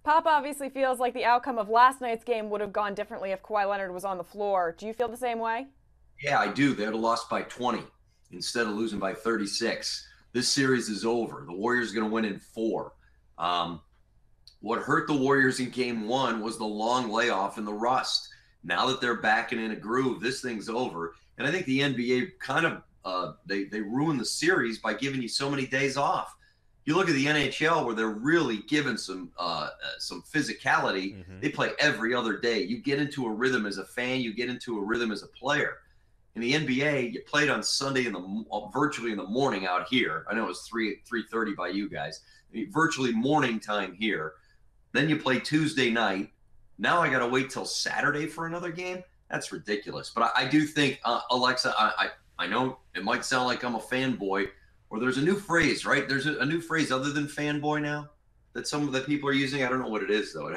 Pop obviously feels like the outcome of last night's game would have gone differently if Kawhi Leonard was on the floor. Do you feel the same way? Yeah, I do. They'd have lost by 20 instead of losing by 36. This series is over. The Warriors are going to win in four. Um, what hurt the Warriors in game one was the long layoff and the rust. Now that they're back and in a groove, this thing's over. And I think the NBA kind of they ruined the series by giving you so many days off. You look at the NHL where they're really given some physicality. They play every other day. You get into a rhythm as a fan. You get into a rhythm as a player. In the NBA, you played on Sunday virtually in the morning out here. I know it was 3:30 by you guys. Virtually morning time here. Then you play Tuesday night. Now I got to wait till Saturday for another game. That's ridiculous. But I do think, Alexa, I know it might sound like I'm a fanboy, or there's a new phrase, right? There's a new phrase other than fanboy now that some of the people are using. I don't know what it is though.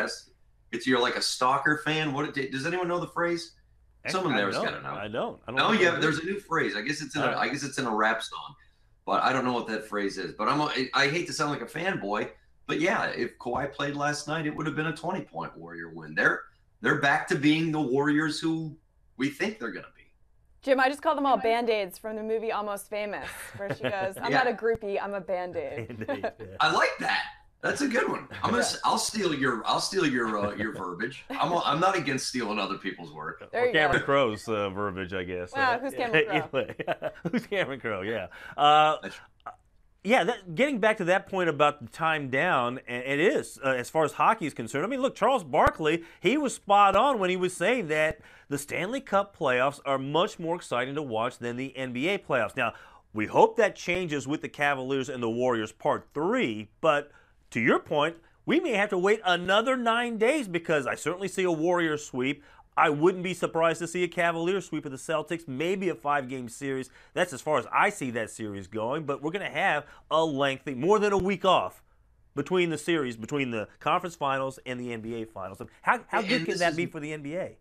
You're like a stalker fan. Does anyone know the phrase? Someone there's got to know. I don't. Oh yeah, there's a new phrase. I guess it's in a rap song, but I don't know what that phrase is. But I hate to sound like a fanboy, but yeah, if Kawhi played last night, it would have been a 20-point Warrior win. They're back to being the Warriors who we think they're going to be. Jim, I just call them all Band-Aids from the movie Almost Famous, where she goes, "I'm not a groupie, I'm a Band-Aid." Yeah. I like that. That's a good one. I'll steal your verbiage. I'm not against stealing other people's work. There you Cameron go. Crow's verbiage, I guess. Wow, who's Cameron Crowe? Who's Cameron Crowe? Yeah. Getting back to that point about the time down, and it is, as far as hockey is concerned. I mean, look, Charles Barkley, he was spot on when he was saying that the Stanley Cup playoffs are much more exciting to watch than the NBA playoffs. Now, we hope that changes with the Cavaliers and the Warriors Part 3, but to your point, we may have to wait another 9 days because I certainly see a Warriors sweep. I wouldn't be surprised to see a Cavaliers sweep of the Celtics, maybe a 5-game series. That's as far as I see that series going, but we're going to have a lengthy, more than a week off between the series, between the conference finals and the NBA finals. How good can that be for the NBA?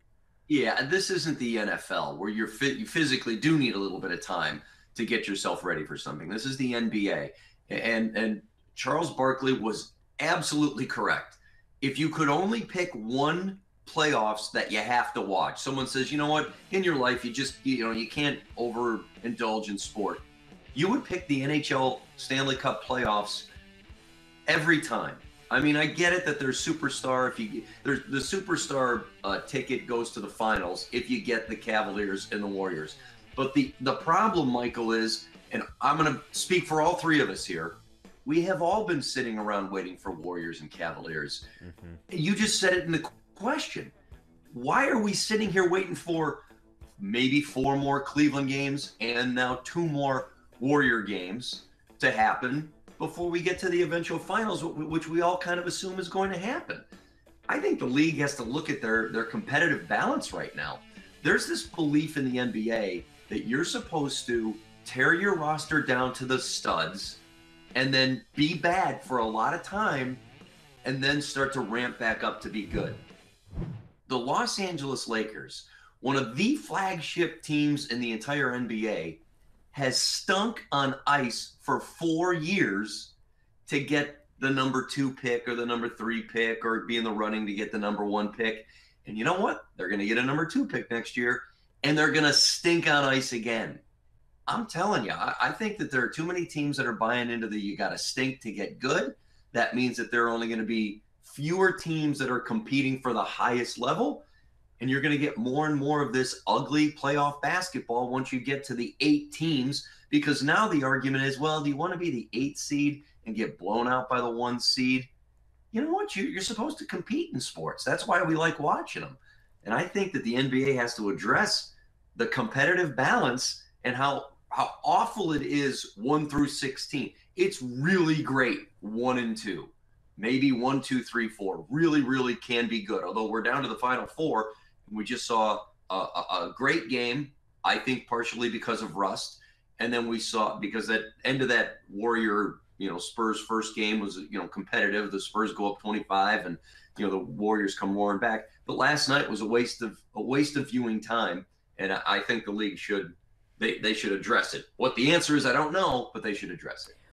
Yeah, this isn't the NFL where you physically do need a little bit of time to get yourself ready for something. This is the NBA. And Charles Barkley was absolutely correct. If you could only pick one playoffs that you have to watch, someone says, you know what, in your life, you can't overindulge in sport. You would pick the NHL Stanley Cup playoffs every time. I mean, I get it that there's superstar. There's the superstar ticket goes to the finals if you get the Cavaliers and the Warriors. But the problem, Michael, is, and I'm going to speak for all three of us here, we have all been sitting around waiting for Warriors and Cavaliers. You just said it in the question. Why are we sitting here waiting for maybe 4 more Cleveland games and now 2 more Warrior games to happen before we get to the eventual finals, which we all kind of assume is going to happen? I think the league has to look at their competitive balance right now. There's this belief in the NBA that you're supposed to tear your roster down to the studs and then be bad for a lot of time and then start to ramp back up to be good. The Los Angeles Lakers, one of the flagship teams in the entire NBA, has stunk on ice for 4 years to get the number 2 pick or the number 3 pick or be in the running to get the number 1 pick. And you know what? They're going to get a number 2 pick next year, and they're going to stink on ice again. I'm telling you, I think that there are too many teams that are buying into the you got to stink to get good. That means that there are only going to be fewer teams that are competing for the highest level, and you're going to get more and more of this ugly playoff basketball once you get to the 8 teams, because now the argument is, well, do you want to be the 8th seed and get blown out by the 1 seed? You know what? You're supposed to compete in sports. That's why we like watching them. And I think that the NBA has to address the competitive balance and how awful it is 1 through 16. It's really great 1 and 2. Maybe 1, 2, 3, 4 really, really can be good. Although we're down to the final 4, and we just saw a great game, I think partially because of rust. And then we saw, because at end of that Warrior, Spurs first game was, competitive. The Spurs go up 25 and, the Warriors come roaring back. But last night was a waste of viewing time. And I think the league they should address it. What the answer is, I don't know, but they should address it.